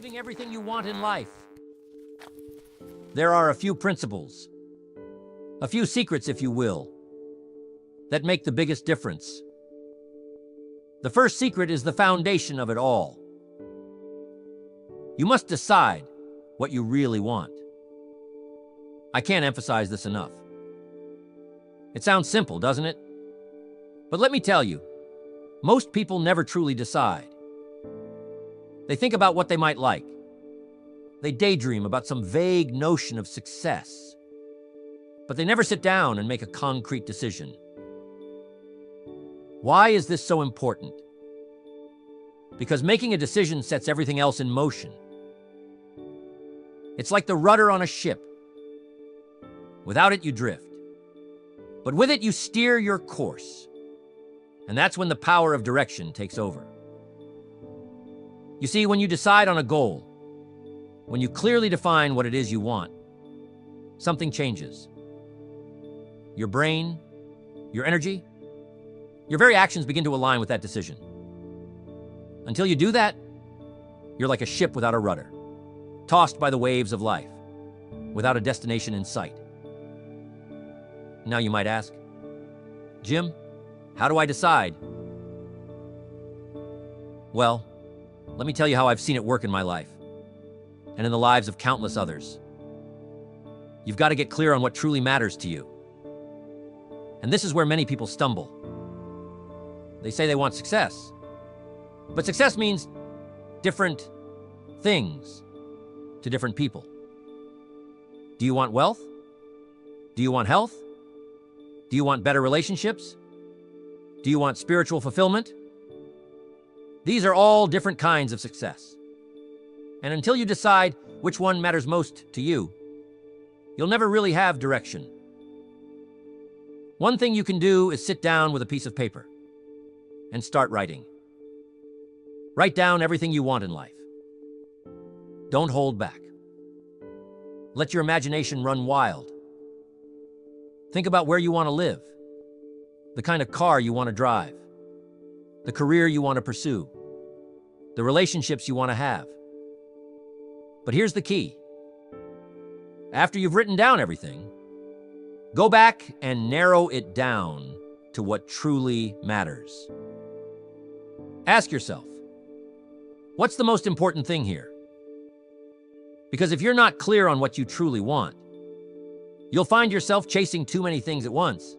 achieving everything you want in life. There are a few principles, a few secrets, if you will, that make the biggest difference. The first secret is the foundation of it all. You must decide what you really want. I can't emphasize this enough. It sounds simple, doesn't it? But let me tell you, most people never truly decide. They think about what they might like. They daydream about some vague notion of success. But they never sit down and make a concrete decision. Why is this so important? Because making a decision sets everything else in motion. It's like the rudder on a ship. Without it, you drift. But with it, you steer your course. And that's when the power of direction takes over. You see, when you decide on a goal, when you clearly define what it is you want, something changes. Your brain, your energy, your very actions begin to align with that decision. Until you do that, you're like a ship without a rudder, tossed by the waves of life, without a destination in sight. Now you might ask, Jim, how do I decide? Well, let me tell you how I've seen it work in my life, and in the lives of countless others. You've got to get clear on what truly matters to you. And this is where many people stumble. They say they want success, but success means different things to different people. Do you want wealth? Do you want health? Do you want better relationships? Do you want spiritual fulfillment? These are all different kinds of success. And until you decide which one matters most to you, you'll never really have direction. One thing you can do is sit down with a piece of paper and start writing. Write down everything you want in life. Don't hold back. Let your imagination run wild. Think about where you want to live, the kind of car you want to drive, the career you want to pursue, the relationships you want to have. But here's the key. After you've written down everything, go back and narrow it down to what truly matters. Ask yourself, what's the most important thing here? Because if you're not clear on what you truly want, you'll find yourself chasing too many things at once.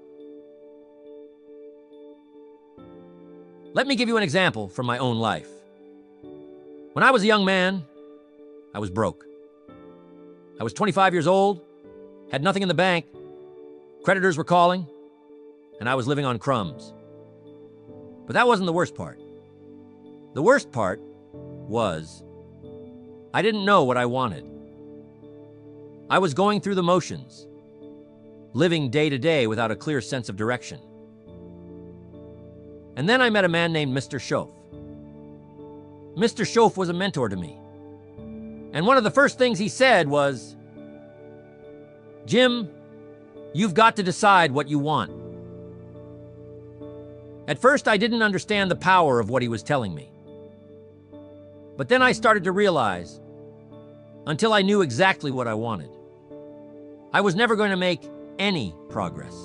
Let me give you an example from my own life. When I was a young man, I was broke. I was 25 years old, had nothing in the bank, creditors were calling, and I was living on crumbs. But that wasn't the worst part. The worst part was I didn't know what I wanted. I was going through the motions, living day to day without a clear sense of direction. And then I met a man named Mr. Schoaf. Mr. Schoaf was a mentor to me. And one of the first things he said was, Jim, you've got to decide what you want. At first, I didn't understand the power of what he was telling me. But then I started to realize, until I knew exactly what I wanted, I was never going to make any progress.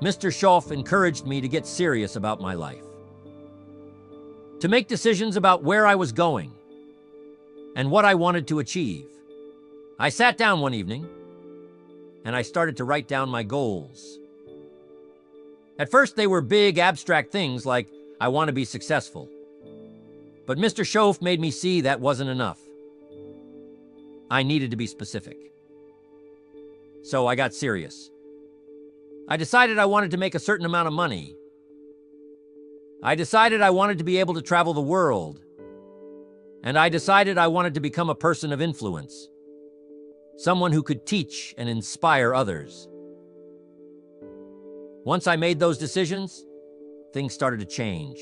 Mr. Schoaf encouraged me to get serious about my life, to make decisions about where I was going and what I wanted to achieve. I sat down one evening and I started to write down my goals. At first, they were big, abstract things like, I want to be successful. But Mr. Schoaf made me see that wasn't enough. I needed to be specific. So I got serious. I decided I wanted to make a certain amount of money. I decided I wanted to be able to travel the world. And I decided I wanted to become a person of influence, someone who could teach and inspire others. Once I made those decisions, things started to change.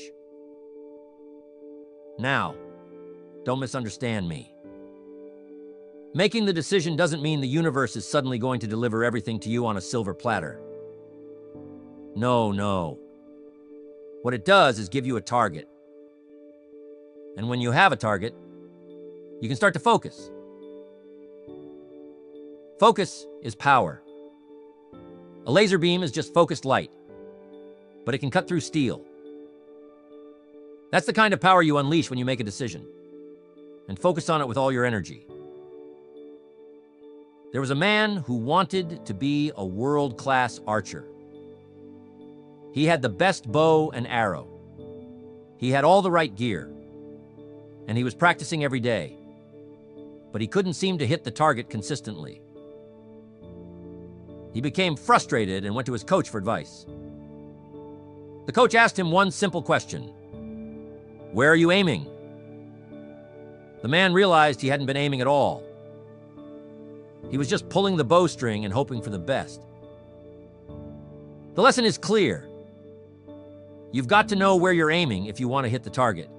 Now, don't misunderstand me. Making the decision doesn't mean the universe is suddenly going to deliver everything to you on a silver platter. No. What it does is give you a target. And when you have a target, you can start to focus. Focus is power. A laser beam is just focused light, but it can cut through steel. That's the kind of power you unleash when you make a decision, and focus on it with all your energy. There was a man who wanted to be a world-class archer. He had the best bow and arrow. He had all the right gear, and he was practicing every day, but he couldn't seem to hit the target consistently. He became frustrated and went to his coach for advice. The coach asked him one simple question: "Where are you aiming?" The man realized he hadn't been aiming at all. He was just pulling the bowstring and hoping for the best. The lesson is clear. You've got to know where you're aiming if you want to hit the target.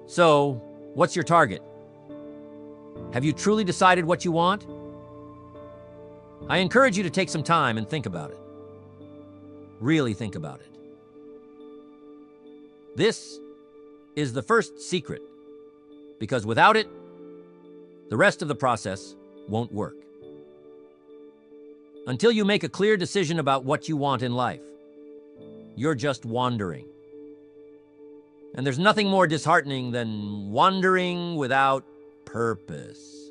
So, what's your target? Have you truly decided what you want? I encourage you to take some time and think about it. Really think about it. This is the first secret, because without it, the rest of the process won't work. Until you make a clear decision about what you want in life, you're just wandering. And there's nothing more disheartening than wandering without purpose.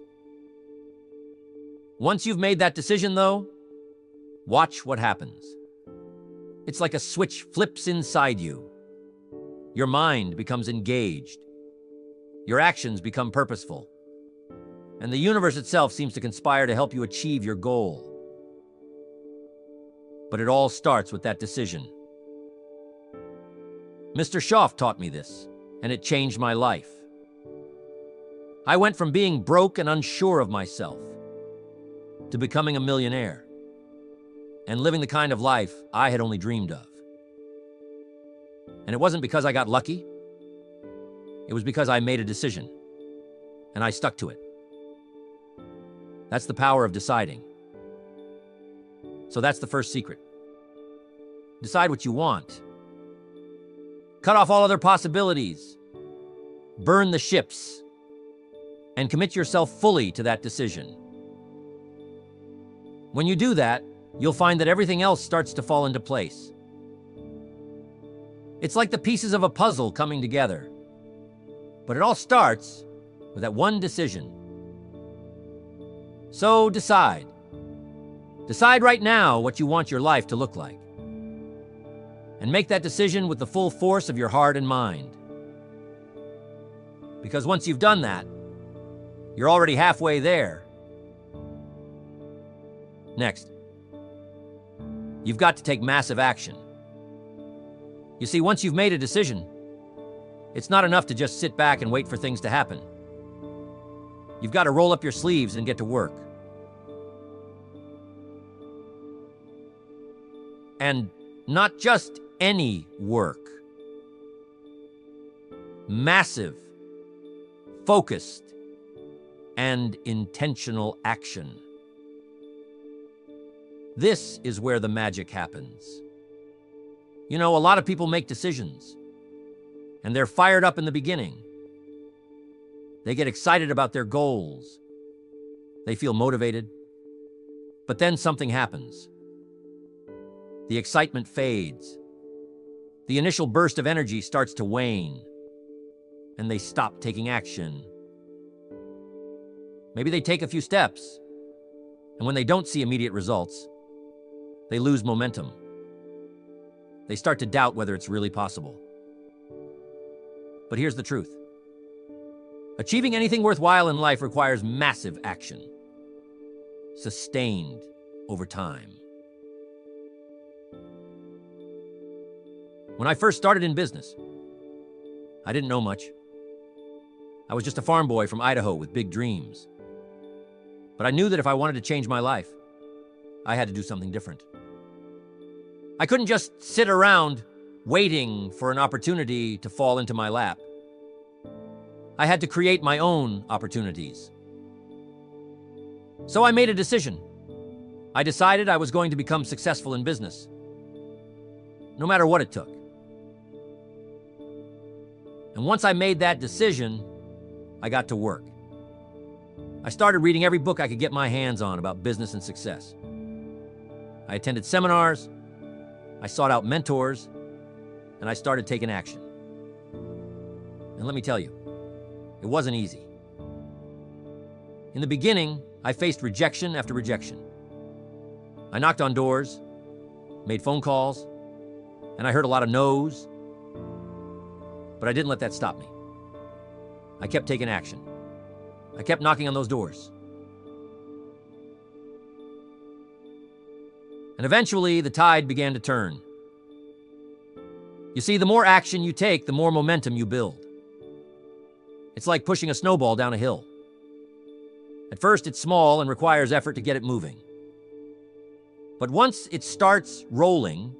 Once you've made that decision, though, watch what happens. It's like a switch flips inside you. Your mind becomes engaged. Your actions become purposeful. And the universe itself seems to conspire to help you achieve your goal. But it all starts with that decision. Mr. Schaaf taught me this, and it changed my life. I went from being broke and unsure of myself to becoming a millionaire and living the kind of life I had only dreamed of. And it wasn't because I got lucky. It was because I made a decision, and I stuck to it. That's the power of deciding. So that's the first secret. Decide what you want. Cut off all other possibilities. Burn the ships. And commit yourself fully to that decision. When you do that, you'll find that everything else starts to fall into place. It's like the pieces of a puzzle coming together. But it all starts with that one decision. So decide. Decide right now what you want your life to look like. And make that decision with the full force of your heart and mind. Because once you've done that, you're already halfway there. Next, you've got to take massive action. You see, once you've made a decision, it's not enough to just sit back and wait for things to happen. You've got to roll up your sleeves and get to work. And not just any work. Massive, focused, and intentional action. This is where the magic happens. You know, a lot of people make decisions, and they're fired up in the beginning. They get excited about their goals. They feel motivated. But then something happens. The excitement fades. The initial burst of energy starts to wane, and they stop taking action. Maybe they take a few steps, and when they don't see immediate results, they lose momentum. They start to doubt whether it's really possible. But here's the truth. Achieving anything worthwhile in life requires massive action, sustained over time. When I first started in business, I didn't know much. I was just a farm boy from Idaho with big dreams. But I knew that if I wanted to change my life, I had to do something different. I couldn't just sit around waiting for an opportunity to fall into my lap. I had to create my own opportunities. So I made a decision. I decided I was going to become successful in business, no matter what it took. And once I made that decision, I got to work. I started reading every book I could get my hands on about business and success. I attended seminars, I sought out mentors, and I started taking action. And let me tell you, it wasn't easy. In the beginning, I faced rejection after rejection. I knocked on doors, made phone calls, and I heard a lot of no's. But I didn't let that stop me. I kept taking action. I kept knocking on those doors. And eventually, the tide began to turn. You see, the more action you take, the more momentum you build. It's like pushing a snowball down a hill. At first, it's small and requires effort to get it moving. But once it starts rolling,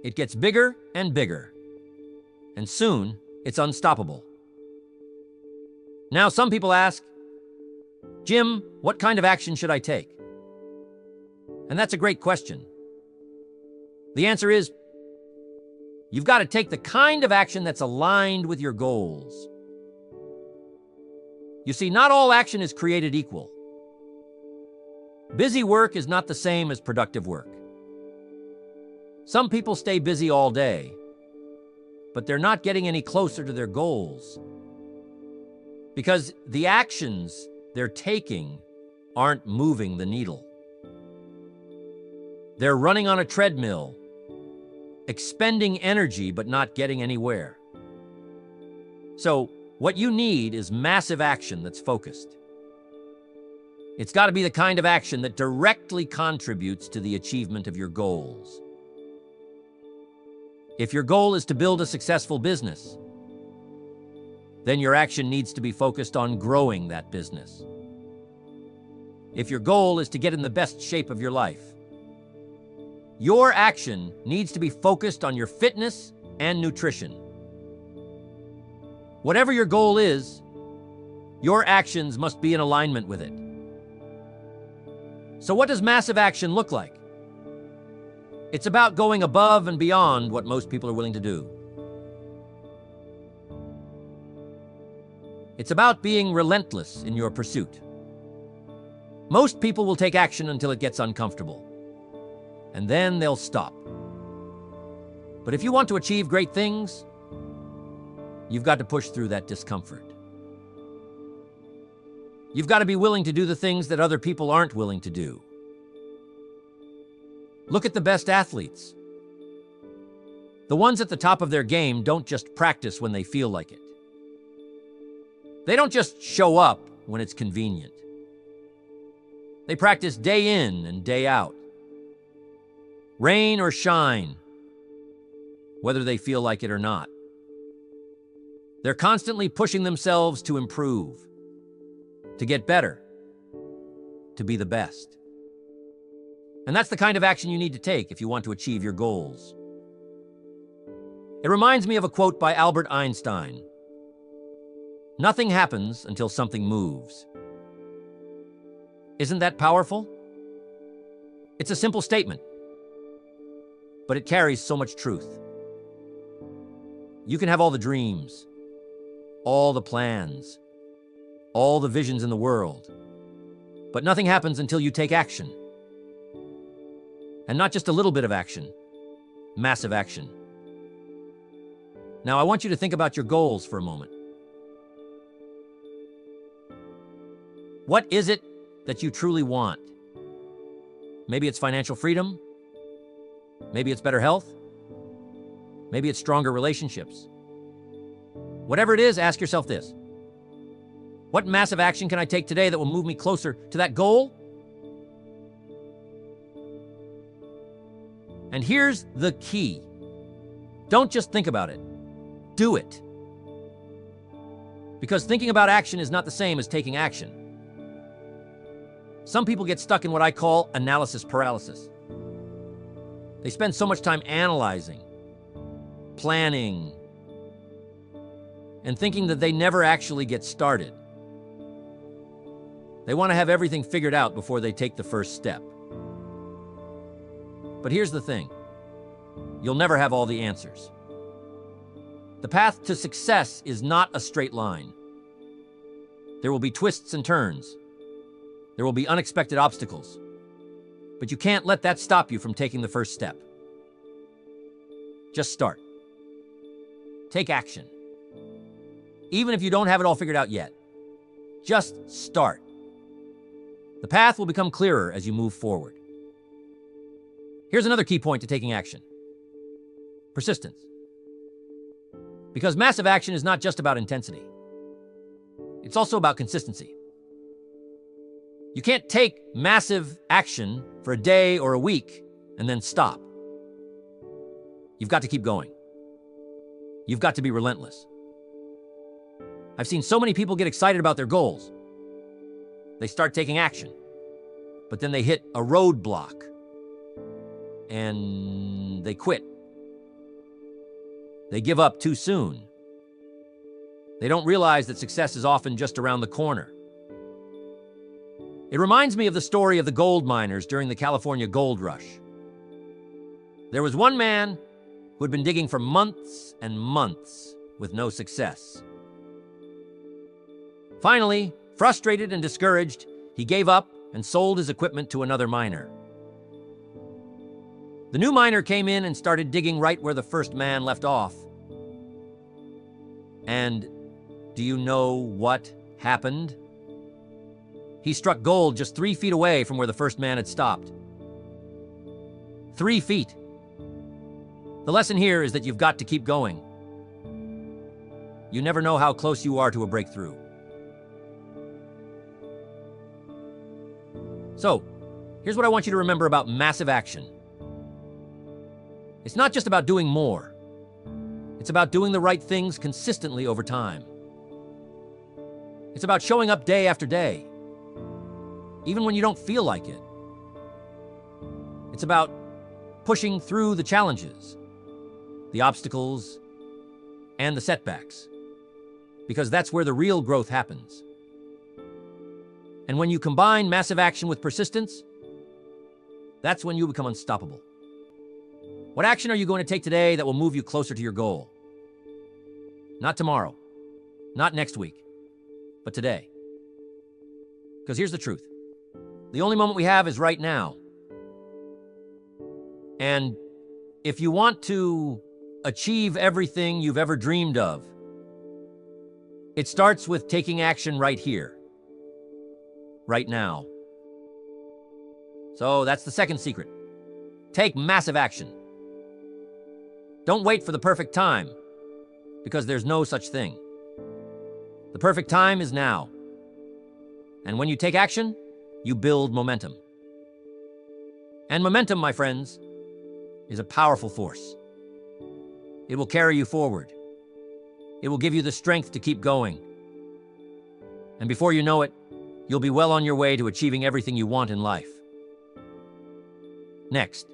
it gets bigger and bigger. And soon, it's unstoppable. Now, some people ask, Jim, what kind of action should I take? And that's a great question. The answer is, you've got to take the kind of action that's aligned with your goals. You see, not all action is created equal. Busy work is not the same as productive work. Some people stay busy all day, but they're not getting any closer to their goals because the actions they're taking aren't moving the needle. They're running on a treadmill, expending energy but not getting anywhere. So, what you need is massive action that's focused. It's got to be the kind of action that directly contributes to the achievement of your goals. If your goal is to build a successful business, then your action needs to be focused on growing that business. If your goal is to get in the best shape of your life, your action needs to be focused on your fitness and nutrition. Whatever your goal is, your actions must be in alignment with it. So what does massive action look like? It's about going above and beyond what most people are willing to do. It's about being relentless in your pursuit. Most people will take action until it gets uncomfortable, and then they'll stop. But if you want to achieve great things, you've got to push through that discomfort. You've got to be willing to do the things that other people aren't willing to do. Look at the best athletes. The ones at the top of their game don't just practice when they feel like it. They don't just show up when it's convenient. They practice day in and day out. Rain or shine, whether they feel like it or not. They're constantly pushing themselves to improve, to get better, to be the best. And that's the kind of action you need to take if you want to achieve your goals. It reminds me of a quote by Albert Einstein. Nothing happens until something moves. Isn't that powerful? It's a simple statement, but it carries so much truth. You can have all the dreams, all the plans, all the visions in the world, but nothing happens until you take action. And not just a little bit of action, massive action. Now, I want you to think about your goals for a moment. What is it that you truly want? Maybe it's financial freedom. Maybe it's better health. Maybe it's stronger relationships. Whatever it is, ask yourself this. What massive action can I take today that will move me closer to that goal? And here's the key. Don't just think about it. Do it. Because thinking about action is not the same as taking action. Some people get stuck in what I call analysis paralysis. They spend so much time analyzing, planning, and thinking that they never actually get started. They want to have everything figured out before they take the first step. But here's the thing. You'll never have all the answers. The path to success is not a straight line. There will be twists and turns. There will be unexpected obstacles. But you can't let that stop you from taking the first step. Just start. Take action. Even if you don't have it all figured out yet, just start. The path will become clearer as you move forward. Here's another key point to taking action. Persistence. Because massive action is not just about intensity. It's also about consistency. You can't take massive action for a day or a week and then stop. You've got to keep going. You've got to be relentless. I've seen so many people get excited about their goals. They start taking action, but then they hit a roadblock and they quit. They give up too soon. They don't realize that success is often just around the corner. It reminds me of the story of the gold miners during the California gold rush. There was one man who had been digging for months and months with no success. Finally, frustrated and discouraged, he gave up and sold his equipment to another miner. The new miner came in and started digging right where the first man left off. And do you know what happened? He struck gold just 3 feet away from where the first man had stopped. 3 feet. The lesson here is that you've got to keep going. You never know how close you are to a breakthrough. So, here's what I want you to remember about massive action. It's not just about doing more. It's about doing the right things consistently over time. It's about showing up day after day, even when you don't feel like it. It's about pushing through the challenges, the obstacles, and the setbacks, because that's where the real growth happens. And when you combine massive action with persistence, that's when you become unstoppable. What action are you going to take today that will move you closer to your goal? Not tomorrow, not next week, but today. Because here's the truth. The only moment we have is right now. And if you want to achieve everything you've ever dreamed of, it starts with taking action right here, right now. So that's the second secret. Take massive action. Don't wait for the perfect time, because there's no such thing. The perfect time is now. And when you take action, you build momentum. And momentum, my friends, is a powerful force. It will carry you forward. It will give you the strength to keep going. And before you know it, you'll be well on your way to achieving everything you want in life. Next,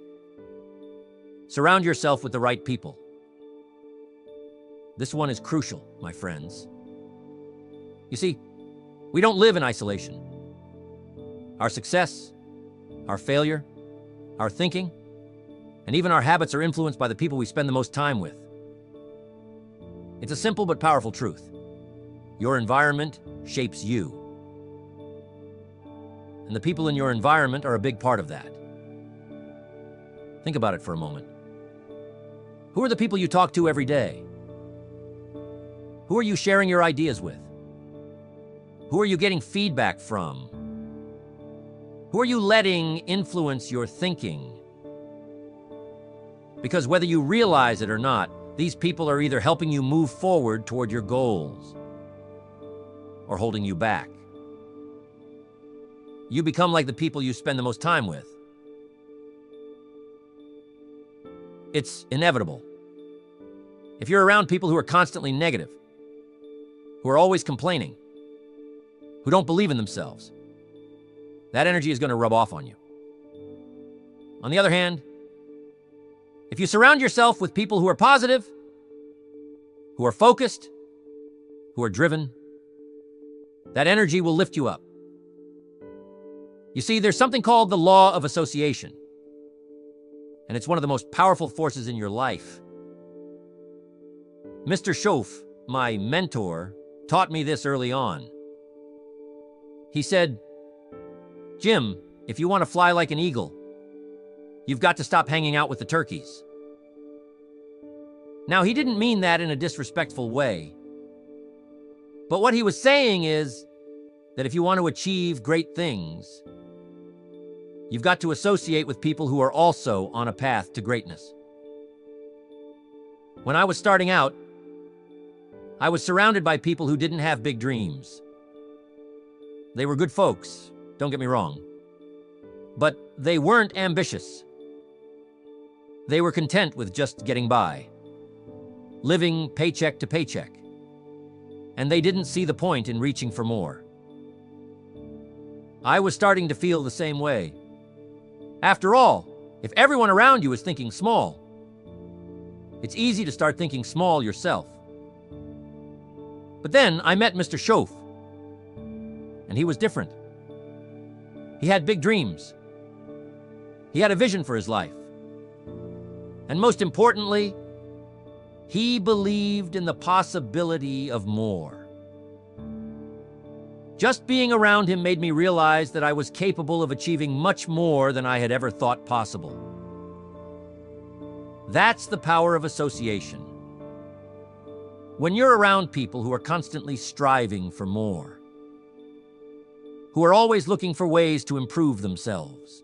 surround yourself with the right people. This one is crucial, my friends. You see, we don't live in isolation. Our success, our failure, our thinking, and even our habits are influenced by the people we spend the most time with. It's a simple but powerful truth. Your environment shapes you. And the people in your environment are a big part of that. Think about it for a moment. Who are the people you talk to every day? Who are you sharing your ideas with? Who are you getting feedback from? Who are you letting influence your thinking? Because whether you realize it or not, these people are either helping you move forward toward your goals or holding you back. You become like the people you spend the most time with. It's inevitable. If you're around people who are constantly negative, who are always complaining, who don't believe in themselves, that energy is going to rub off on you. On the other hand, if you surround yourself with people who are positive, who are focused, who are driven, that energy will lift you up. You see, there's something called the law of association, and it's one of the most powerful forces in your life. Mr. Schoaf, my mentor, taught me this early on. He said, "Jim, if you want to fly like an eagle, you've got to stop hanging out with the turkeys." Now, he didn't mean that in a disrespectful way. But what he was saying is that if you want to achieve great things, you've got to associate with people who are also on a path to greatness. When I was starting out, I was surrounded by people who didn't have big dreams. They were good folks, don't get me wrong. But they weren't ambitious. They were content with just getting by, living paycheck to paycheck. And they didn't see the point in reaching for more. I was starting to feel the same way. After all, if everyone around you is thinking small, it's easy to start thinking small yourself. But then I met Mr. Schoaf, and he was different. He had big dreams. He had a vision for his life. And most importantly, he believed in the possibility of more. Just being around him made me realize that I was capable of achieving much more than I had ever thought possible. That's the power of association. When you're around people who are constantly striving for more, who are always looking for ways to improve themselves,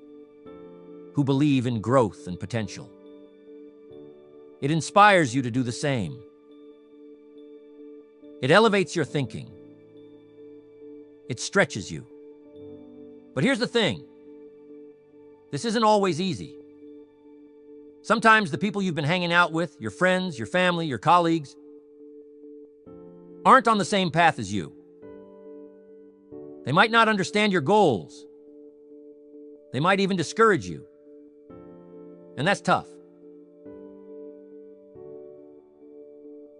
who believe in growth and potential, it inspires you to do the same. It elevates your thinking. It stretches you. But here's the thing. This isn't always easy. Sometimes the people you've been hanging out with, your friends, your family, your colleagues, aren't on the same path as you. They might not understand your goals. They might even discourage you. And that's tough.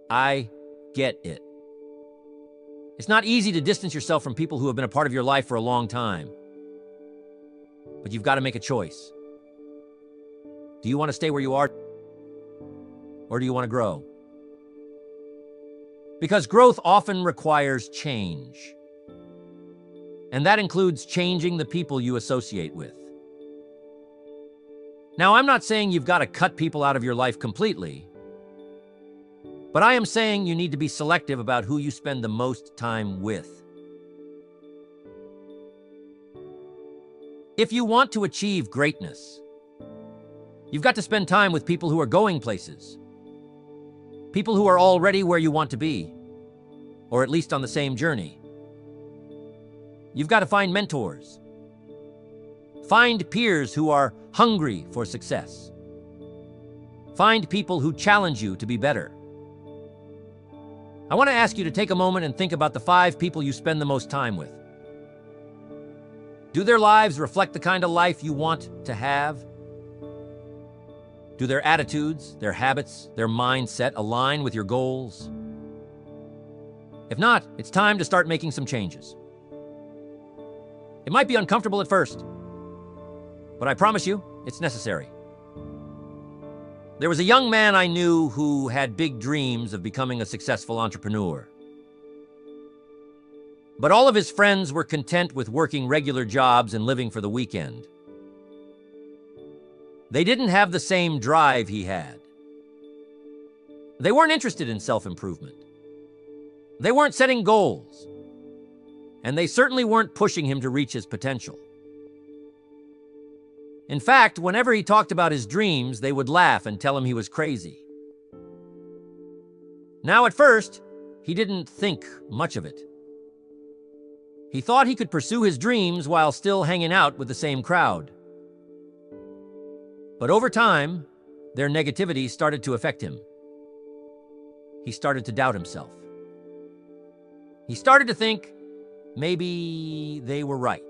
I get it. It's not easy to distance yourself from people who have been a part of your life for a long time. But you've got to make a choice. Do you want to stay where you are? Or do you want to grow? Because growth often requires change. And that includes changing the people you associate with. Now, I'm not saying you've got to cut people out of your life completely. But I am saying you need to be selective about who you spend the most time with. If you want to achieve greatness, you've got to spend time with people who are going places. People who are already where you want to be, or at least on the same journey. You've got to find mentors. Find peers who are hungry for success. Find people who challenge you to be better. I want to ask you to take a moment and think about the 5 people you spend the most time with. Do their lives reflect the kind of life you want to have? Do their attitudes, their habits, their mindset align with your goals? If not, it's time to start making some changes. It might be uncomfortable at first, but I promise you, it's necessary. There was a young man I knew who had big dreams of becoming a successful entrepreneur. But all of his friends were content with working regular jobs and living for the weekend. They didn't have the same drive he had. They weren't interested in self-improvement. They weren't setting goals. And they certainly weren't pushing him to reach his potential. In fact, whenever he talked about his dreams, they would laugh and tell him he was crazy. Now, at first, he didn't think much of it. He thought he could pursue his dreams while still hanging out with the same crowd. But over time, their negativity started to affect him. He started to doubt himself. He started to think maybe they were right.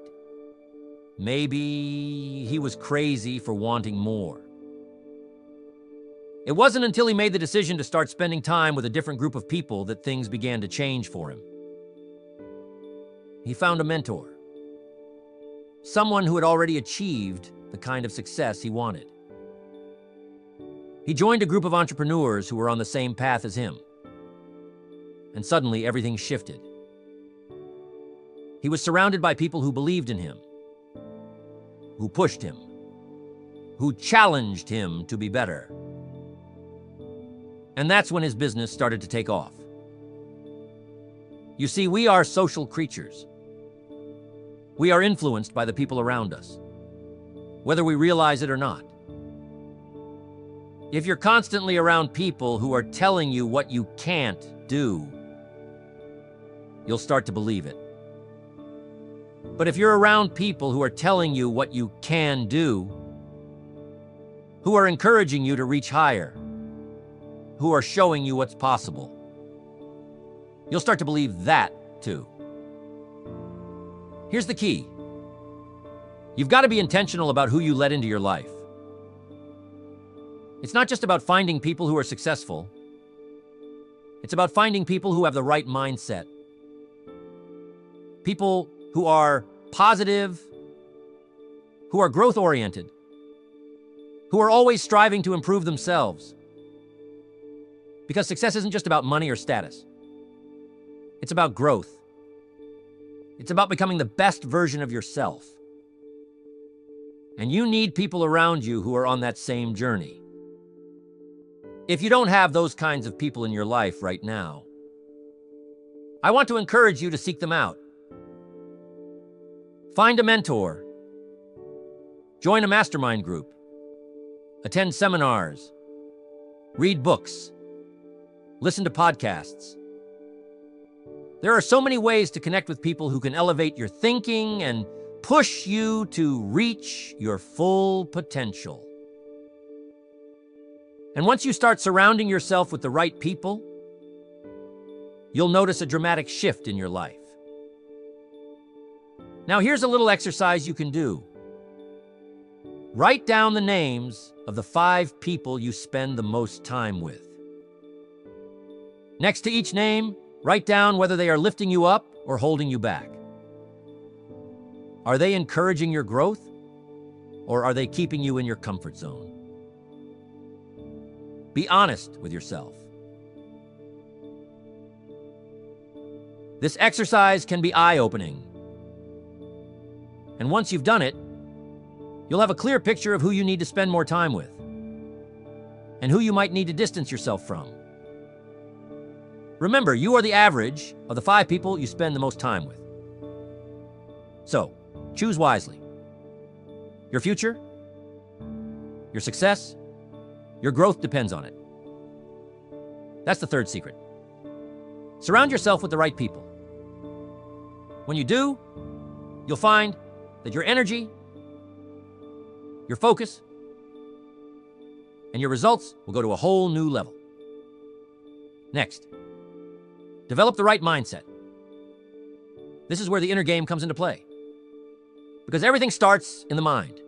Maybe he was crazy for wanting more. It wasn't until he made the decision to start spending time with a different group of people that things began to change for him. He found a mentor. Someone who had already achieved the kind of success he wanted. He joined a group of entrepreneurs who were on the same path as him. And suddenly everything shifted. He was surrounded by people who believed in him, who pushed him, who challenged him to be better. And that's when his business started to take off. You see, we are social creatures. We are influenced by the people around us, whether we realize it or not. If you're constantly around people who are telling you what you can't do, you'll start to believe it. But if you're around people who are telling you what you can do, who are encouraging you to reach higher, who are showing you what's possible, you'll start to believe that too. Here's the key. You've got to be intentional about who you let into your life. It's not just about finding people who are successful. It's about finding people who have the right mindset. People who are positive, who are growth-oriented, who are always striving to improve themselves. Because success isn't just about money or status. It's about growth. It's about becoming the best version of yourself. And you need people around you who are on that same journey. If you don't have those kinds of people in your life right now, I want to encourage you to seek them out. Find a mentor. Join a mastermind group. Attend seminars. Read books. Listen to podcasts. There are so many ways to connect with people who can elevate your thinking and push you to reach your full potential. And once you start surrounding yourself with the right people, you'll notice a dramatic shift in your life. Now, here's a little exercise you can do. Write down the names of the 5 people you spend the most time with. Next to each name, write down whether they are lifting you up or holding you back. Are they encouraging your growth, or are they keeping you in your comfort zone? Be honest with yourself. This exercise can be eye-opening. And once you've done it, you'll have a clear picture of who you need to spend more time with and who you might need to distance yourself from. Remember, you are the average of the 5 people you spend the most time with. So, choose wisely. Your future, your success, your growth depends on it. That's the 3rd secret. Surround yourself with the right people. When you do, you'll find that your energy, your focus, and your results will go to a whole new level. Next, develop the right mindset. This is where the inner game comes into play. Because everything starts in the mind.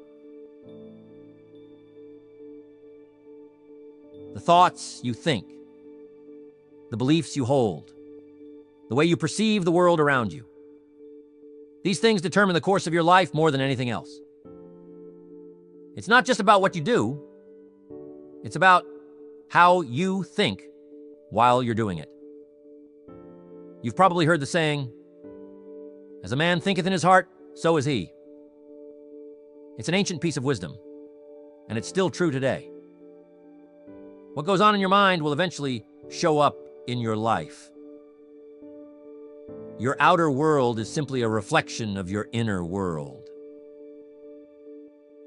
The thoughts you think, the beliefs you hold, the way you perceive the world around you. These things determine the course of your life more than anything else. It's not just about what you do, it's about how you think while you're doing it. You've probably heard the saying, "As a man thinketh in his heart, so is he." It's an ancient piece of wisdom, and it's still true today. What goes on in your mind will eventually show up in your life. Your outer world is simply a reflection of your inner world.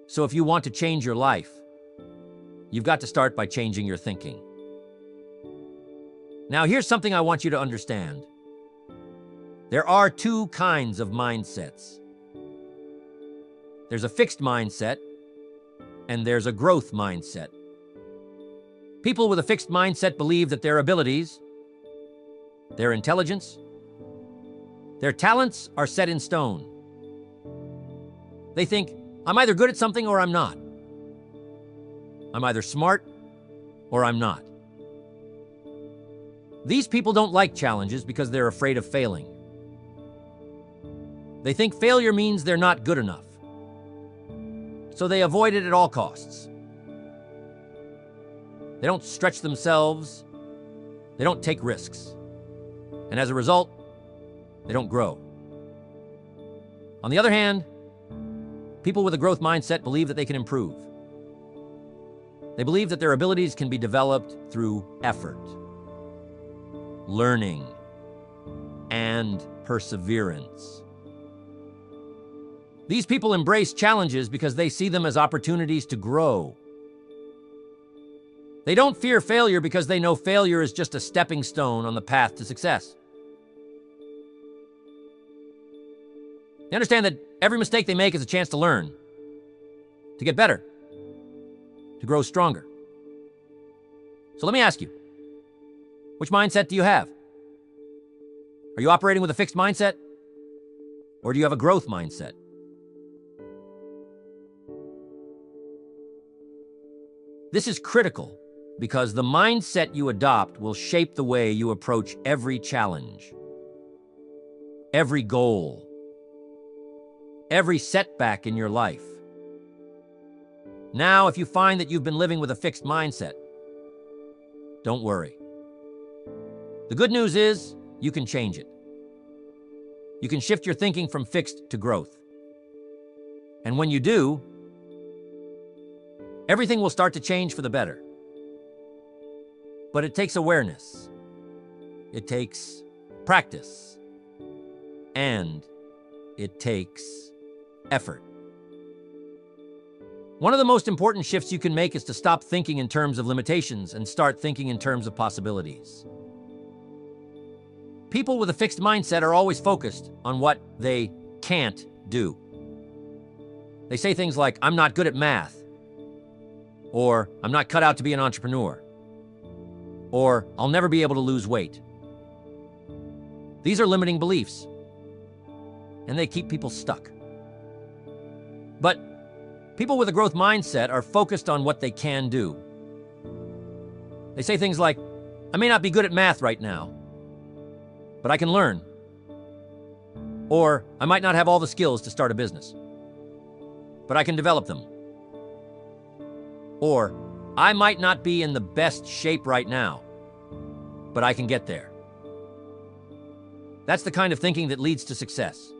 So if you want to change your life, you've got to start by changing your thinking. Now, here's something I want you to understand. There are 2 kinds of mindsets. There's a fixed mindset, and there's a growth mindset. People with a fixed mindset believe that their abilities, their intelligence, their talents are set in stone. They think, I'm either good at something or I'm not. I'm either smart or I'm not. These people don't like challenges because they're afraid of failing. They think failure means they're not good enough. So they avoid it at all costs. They don't stretch themselves. They don't take risks. And as a result, they don't grow. On the other hand, people with a growth mindset believe that they can improve. They believe that their abilities can be developed through effort, learning, and perseverance. These people embrace challenges because they see them as opportunities to grow. They don't fear failure because they know failure is just a stepping stone on the path to success. They understand that every mistake they make is a chance to learn, to get better, to grow stronger. So let me ask you, which mindset do you have? Are you operating with a fixed mindset? Or do you have a growth mindset? This is critical because the mindset you adopt will shape the way you approach every challenge, every goal, every setback in your life. Now, if you find that you've been living with a fixed mindset, don't worry. The good news is you can change it. You can shift your thinking from fixed to growth. And when you do, everything will start to change for the better. But it takes awareness. It takes practice. And it takes effort. One of the most important shifts you can make is to stop thinking in terms of limitations and start thinking in terms of possibilities. People with a fixed mindset are always focused on what they can't do. They say things like, "I'm not good at math," or "I'm not cut out to be an entrepreneur," or "I'll never be able to lose weight." These are limiting beliefs, and they keep people stuck. But people with a growth mindset are focused on what they can do. They say things like, "I may not be good at math right now, but I can learn." Or, "I might not have all the skills to start a business, but I can develop them." Or, "I might not be in the best shape right now, but I can get there." That's the kind of thinking that leads to success.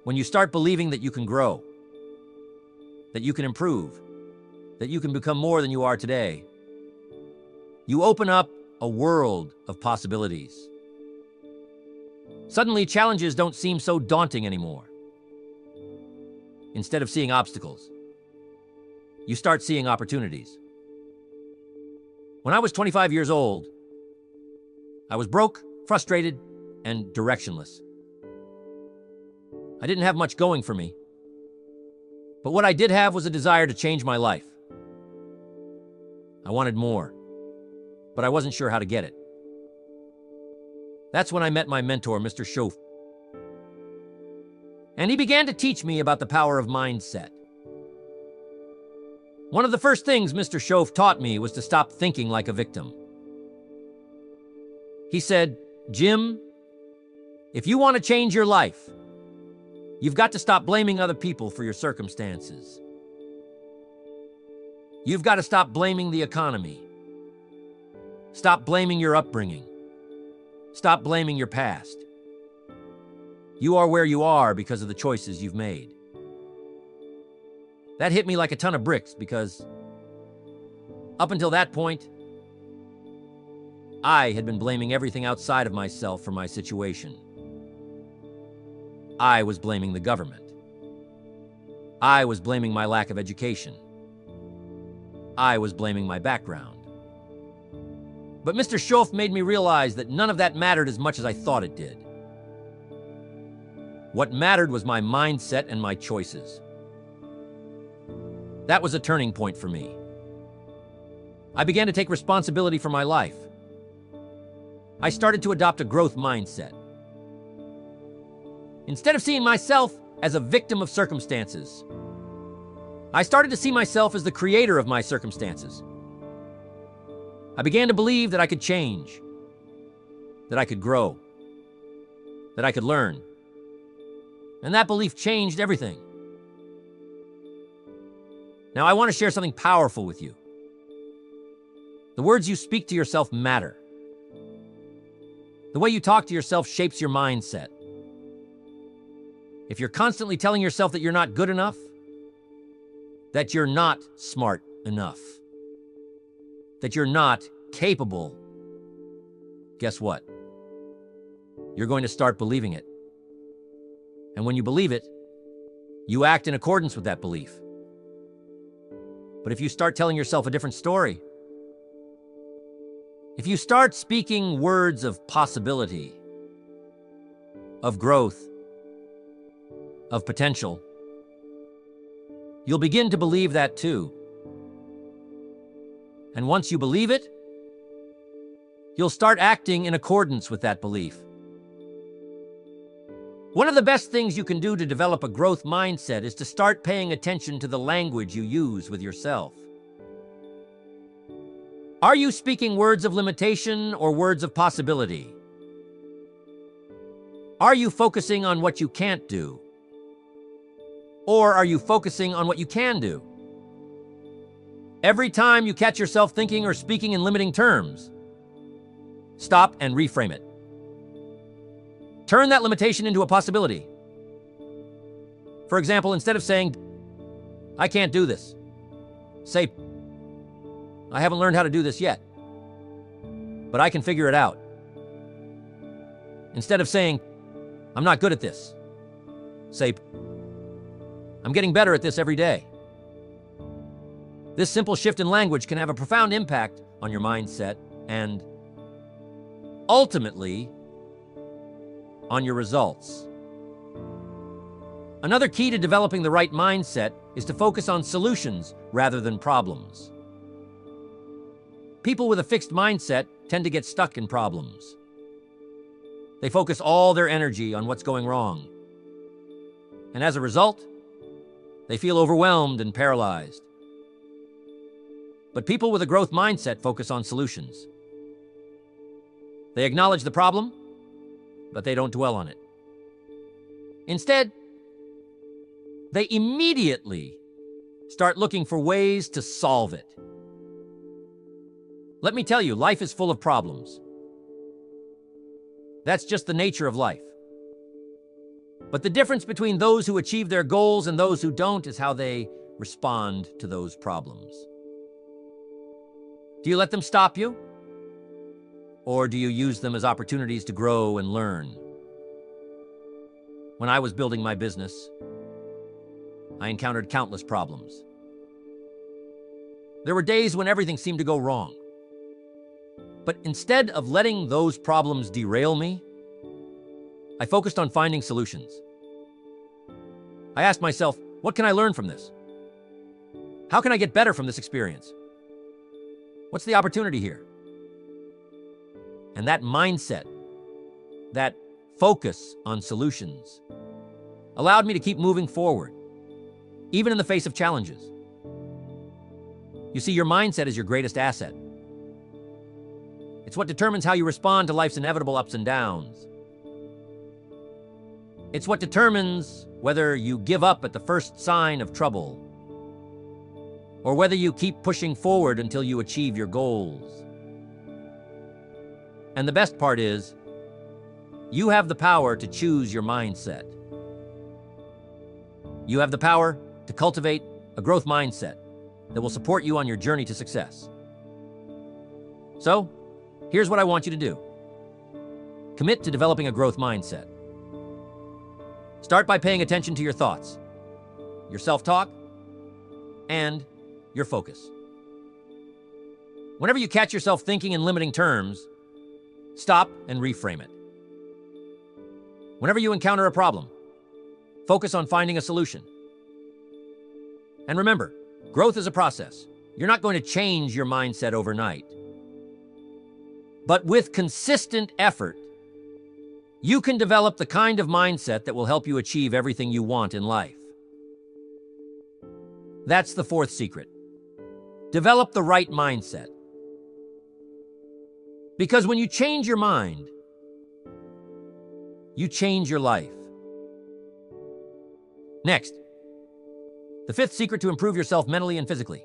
When you start believing that you can grow, that you can improve, that you can become more than you are today, you open up a world of possibilities. Suddenly, challenges don't seem so daunting anymore. Instead of seeing obstacles, you start seeing opportunities. When I was 25 years old, I was broke, frustrated, and directionless. I didn't have much going for me, but what I did have was a desire to change my life. I wanted more, but I wasn't sure how to get it. That's when I met my mentor, Mr. Schoaf. And he began to teach me about the power of mindset. One of the first things Mr. Schoaf taught me was to stop thinking like a victim. He said, "Jim, if you want to change your life, you've got to stop blaming other people for your circumstances. You've got to stop blaming the economy. Stop blaming your upbringing. Stop blaming your past. You are where you are because of the choices you've made." That hit me like a ton of bricks because up until that point, I had been blaming everything outside of myself for my situation. I was blaming the government. I was blaming my lack of education. I was blaming my background. But Mr. Schoaf made me realize that none of that mattered as much as I thought it did. What mattered was my mindset and my choices. That was a turning point for me. I began to take responsibility for my life. I started to adopt a growth mindset. Instead of seeing myself as a victim of circumstances, I started to see myself as the creator of my circumstances. I began to believe that I could change, that I could grow, that I could learn. And that belief changed everything. Now, I want to share something powerful with you. The words you speak to yourself matter. The way you talk to yourself shapes your mindset. If you're constantly telling yourself that you're not good enough, that you're not smart enough, that you're not capable, guess what? You're going to start believing it. And when you believe it, you act in accordance with that belief. But if you start telling yourself a different story, if you start speaking words of possibility, of growth, of potential, you'll begin to believe that too. And once you believe it, you'll start acting in accordance with that belief. One of the best things you can do to develop a growth mindset is to start paying attention to the language you use with yourself. Are you speaking words of limitation or words of possibility? Are you focusing on what you can't do? Or are you focusing on what you can do? Every time you catch yourself thinking or speaking in limiting terms, stop and reframe it. Turn that limitation into a possibility. For example, instead of saying, "I can't do this," say, "I haven't learned how to do this yet, but I can figure it out." Instead of saying, "I'm not good at this," say, "I'm getting better at this every day." This simple shift in language can have a profound impact on your mindset and ultimately on your results. Another key to developing the right mindset is to focus on solutions rather than problems. People with a fixed mindset tend to get stuck in problems. They focus all their energy on what's going wrong. And as a result, they feel overwhelmed and paralyzed. But people with a growth mindset focus on solutions. They acknowledge the problem, but they don't dwell on it. Instead, they immediately start looking for ways to solve it. Let me tell you, life is full of problems. That's just the nature of life. But the difference between those who achieve their goals and those who don't is how they respond to those problems. Do you let them stop you? Or do you use them as opportunities to grow and learn? When I was building my business, I encountered countless problems. There were days when everything seemed to go wrong. But instead of letting those problems derail me, I focused on finding solutions. I asked myself, what can I learn from this? How can I get better from this experience? What's the opportunity here? And that mindset, that focus on solutions, allowed me to keep moving forward, even in the face of challenges. You see, your mindset is your greatest asset. It's what determines how you respond to life's inevitable ups and downs. It's what determines whether you give up at the first sign of trouble, or whether you keep pushing forward until you achieve your goals. And the best part is, you have the power to choose your mindset. You have the power to cultivate a growth mindset that will support you on your journey to success. So, here's what I want you to do. Commit to developing a growth mindset. Start by paying attention to your thoughts, your self-talk, and your focus. Whenever you catch yourself thinking in limiting terms, stop and reframe it. Whenever you encounter a problem, focus on finding a solution. And remember, growth is a process. You're not going to change your mindset overnight. But with consistent effort, you can develop the kind of mindset that will help you achieve everything you want in life. That's the fourth secret. Develop the right mindset. Because when you change your mind, you change your life. Next, the fifth secret to improve yourself mentally and physically.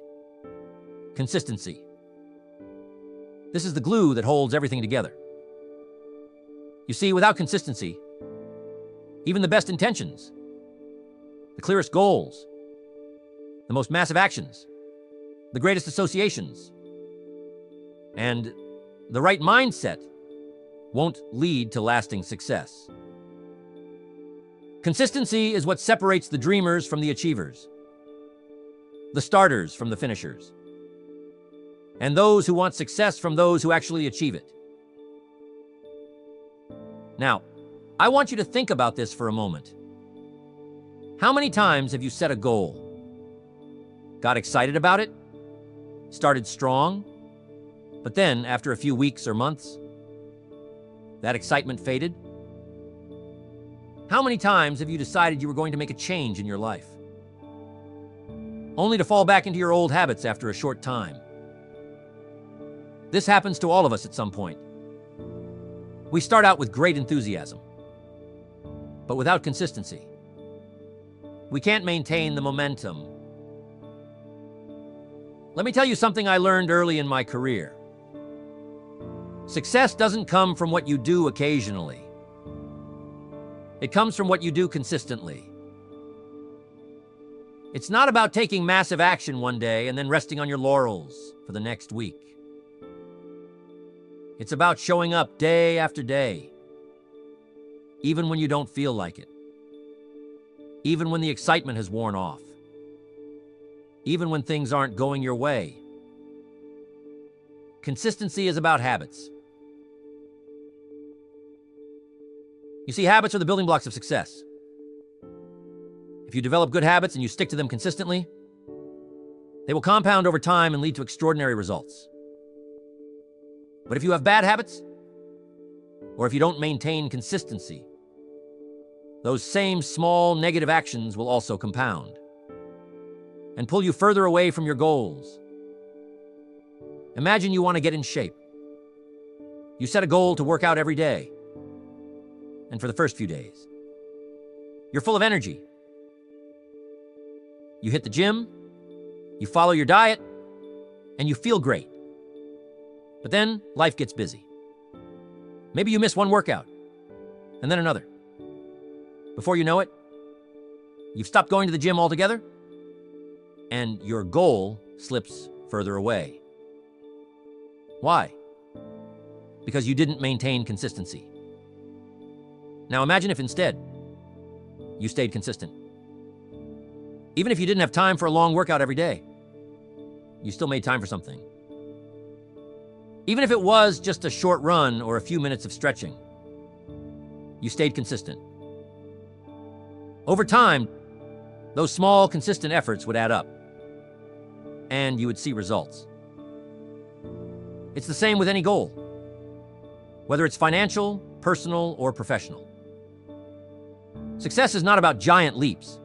Consistency. This is the glue that holds everything together. You see, without consistency, even the best intentions, the clearest goals, the most massive actions, the greatest associations, and the right mindset won't lead to lasting success. Consistency is what separates the dreamers from the achievers, the starters from the finishers, and those who want success from those who actually achieve it. Now, I want you to think about this for a moment. How many times have you set a goal, got excited about it, started strong, but then after a few weeks or months, that excitement faded? How many times have you decided you were going to make a change in your life, only to fall back into your old habits after a short time? This happens to all of us at some point. We start out with great enthusiasm, but without consistency, we can't maintain the momentum. Let me tell you something I learned early in my career. Success doesn't come from what you do occasionally. It comes from what you do consistently. It's not about taking massive action one day and then resting on your laurels for the next week. It's about showing up day after day, even when you don't feel like it, even when the excitement has worn off, even when things aren't going your way. Consistency is about habits. You see, habits are the building blocks of success. If you develop good habits and you stick to them consistently, they will compound over time and lead to extraordinary results. But if you have bad habits, or if you don't maintain consistency, those same small negative actions will also compound and pull you further away from your goals. Imagine you want to get in shape. You set a goal to work out every day. And for the first few days, you're full of energy. You hit the gym, you follow your diet, and you feel great. But then life gets busy. Maybe you miss one workout, and then another. Before you know it, you've stopped going to the gym altogether, and your goal slips further away. Why? Because you didn't maintain consistency. Now imagine if instead, you stayed consistent. Even if you didn't have time for a long workout every day, you still made time for something. Even if it was just a short run or a few minutes of stretching, you stayed consistent. Over time, those small, consistent efforts would add up, and you would see results. It's the same with any goal, whether it's financial, personal, or professional. Success is not about giant leaps.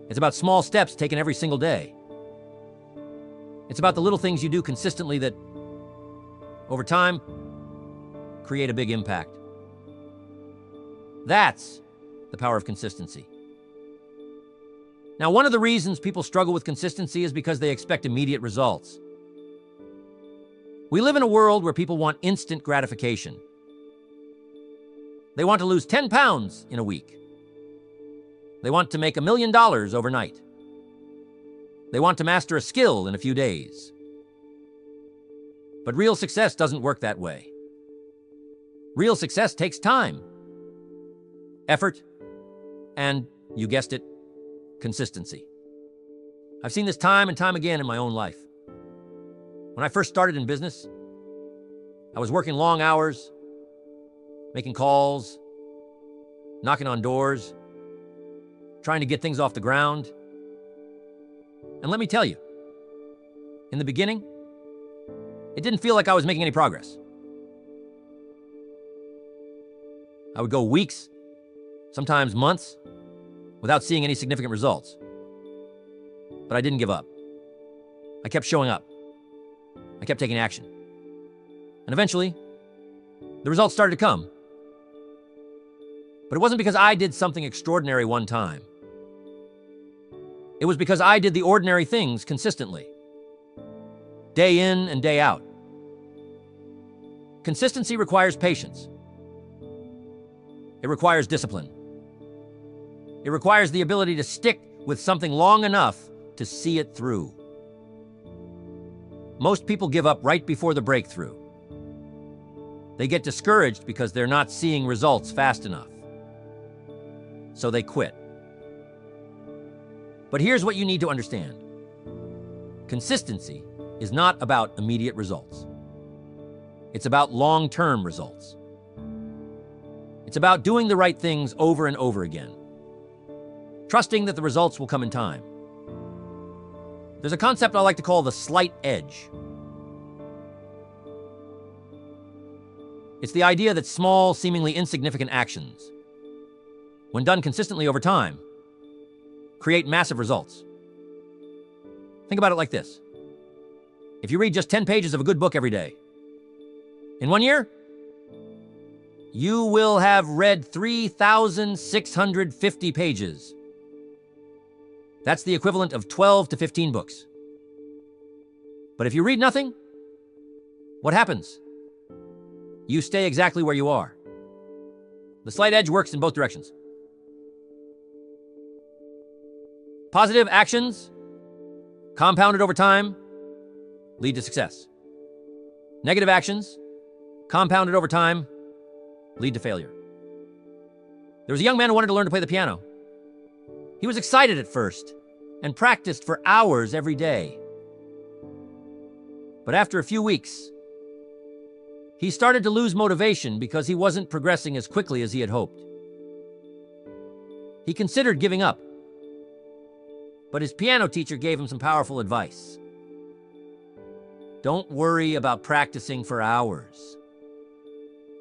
It's about small steps taken every single day. It's about the little things you do consistently that, over time, create a big impact. That's the power of consistency. Now, one of the reasons people struggle with consistency is because they expect immediate results. We live in a world where people want instant gratification. They want to lose 10 pounds in a week. They want to make $1 million overnight. They want to master a skill in a few days. But real success doesn't work that way. Real success takes time, effort, and, you guessed it, consistency. I've seen this time and time again in my own life. When I first started in business, I was working long hours, making calls, knocking on doors, trying to get things off the ground. And let me tell you, in the beginning, it didn't feel like I was making any progress. I would go weeks, sometimes months, without seeing any significant results. But I didn't give up. I kept showing up. I kept taking action. And eventually, the results started to come. But it wasn't because I did something extraordinary one time. It was because I did the ordinary things consistently, day in and day out. Consistency requires patience. It requires discipline. It requires the ability to stick with something long enough to see it through. Most people give up right before the breakthrough. They get discouraged because they're not seeing results fast enough. So they quit. But here's what you need to understand. Consistency is not about immediate results. It's about long-term results. It's about doing the right things over and over again, trusting that the results will come in time. There's a concept I like to call the slight edge. It's the idea that small, seemingly insignificant actions, when done consistently over time, create massive results. Think about it like this. If you read just 10 pages of a good book every day, in 1 year, you will have read 3,650 pages. That's the equivalent of 12 to 15 books. But if you read nothing, what happens? You stay exactly where you are. The slight edge works in both directions. Positive actions, compounded over time, lead to success. Negative actions, compounded over time, lead to failure. There was a young man who wanted to learn to play the piano. He was excited at first and practiced for hours every day. But after a few weeks, he started to lose motivation because he wasn't progressing as quickly as he had hoped. He considered giving up, but his piano teacher gave him some powerful advice. Don't worry about practicing for hours.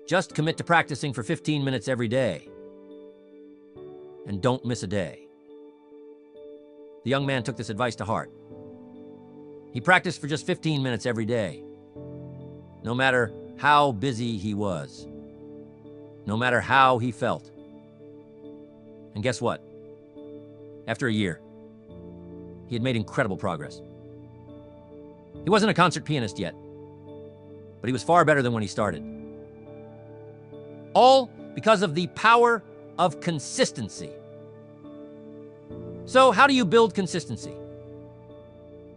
Just commit to practicing for 15 minutes every day. And don't miss a day. The young man took this advice to heart. He practiced for just 15 minutes every day, no matter how busy he was, no matter how he felt. And guess what? After a year, he had made incredible progress. He wasn't a concert pianist yet, but he was far better than when he started. All because of the power of consistency. So, how do you build consistency?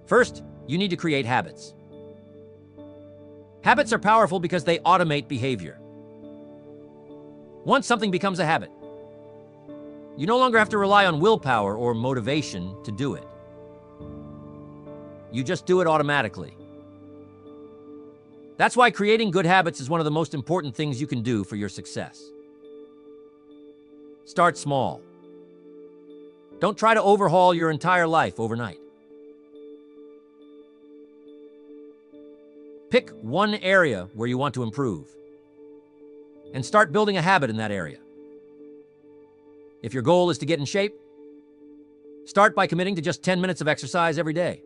First, you need to create habits. Habits are powerful because they automate behavior. Once something becomes a habit, you no longer have to rely on willpower or motivation to do it. You just do it automatically. That's why creating good habits is one of the most important things you can do for your success. Start small. Don't try to overhaul your entire life overnight. Pick one area where you want to improve and start building a habit in that area. If your goal is to get in shape, start by committing to just 10 minutes of exercise every day.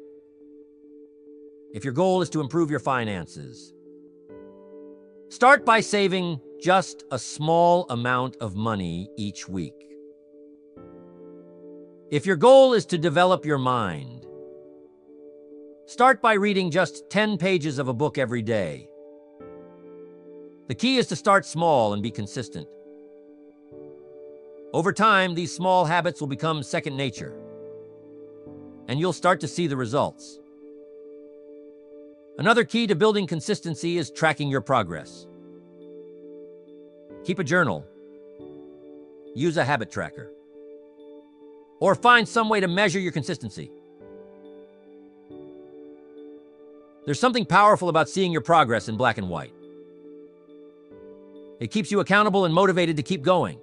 If your goal is to improve your finances, start by saving just a small amount of money each week. If your goal is to develop your mind, start by reading just 10 pages of a book every day. The key is to start small and be consistent. Over time, these small habits will become second nature, and you'll start to see the results. Another key to building consistency is tracking your progress. Keep a journal. Use a habit tracker. Or find some way to measure your consistency. There's something powerful about seeing your progress in black and white. It keeps you accountable and motivated to keep going.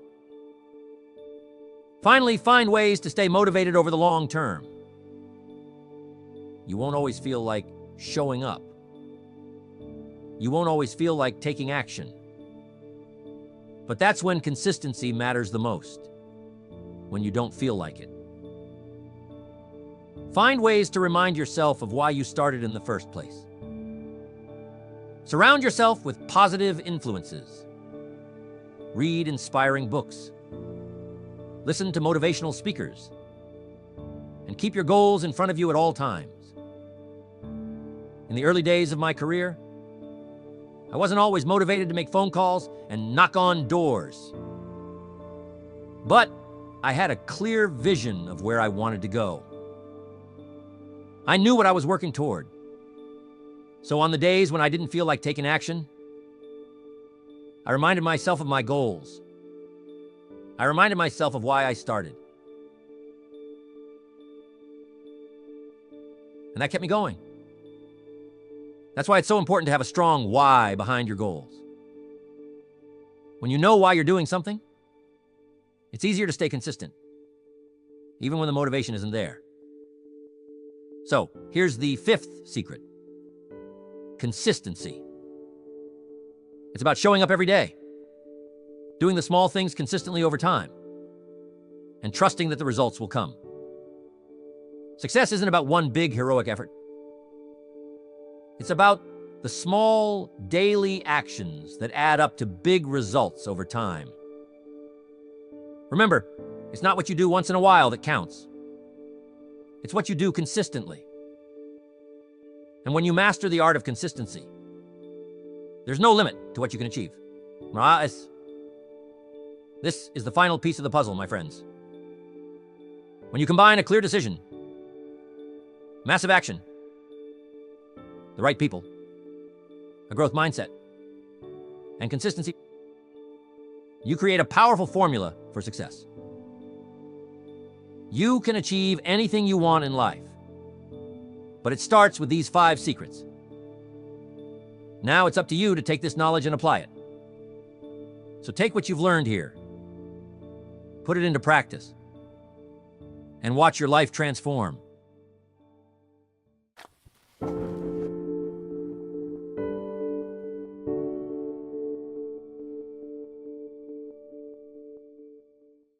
Finally, find ways to stay motivated over the long term. You won't always feel like showing up. You won't always feel like taking action. But that's when consistency matters the most, when you don't feel like it. Find ways to remind yourself of why you started in the first place. Surround yourself with positive influences. Read inspiring books. Listen to motivational speakers. And keep your goals in front of you at all times. In the early days of my career, I wasn't always motivated to make phone calls and knock on doors. But I had a clear vision of where I wanted to go. I knew what I was working toward. So on the days when I didn't feel like taking action, I reminded myself of my goals. I reminded myself of why I started. And that kept me going. That's why it's so important to have a strong why behind your goals. When you know why you're doing something, it's easier to stay consistent, even when the motivation isn't there. So, here's the fifth secret. Consistency. It's about showing up every day, doing the small things consistently over time, and trusting that the results will come. Success isn't about one big heroic effort. It's about the small daily actions that add up to big results over time. Remember, it's not what you do once in a while that counts. It's what you do consistently. And when you master the art of consistency, there's no limit to what you can achieve. This is the final piece of the puzzle, my friends. When you combine a clear decision, massive action, the right people, a growth mindset, and consistency, you create a powerful formula for success. You can achieve anything you want in life, but it starts with these 5 secrets. Now it's up to you to take this knowledge and apply it. So take what you've learned here, put it into practice, and watch your life transform.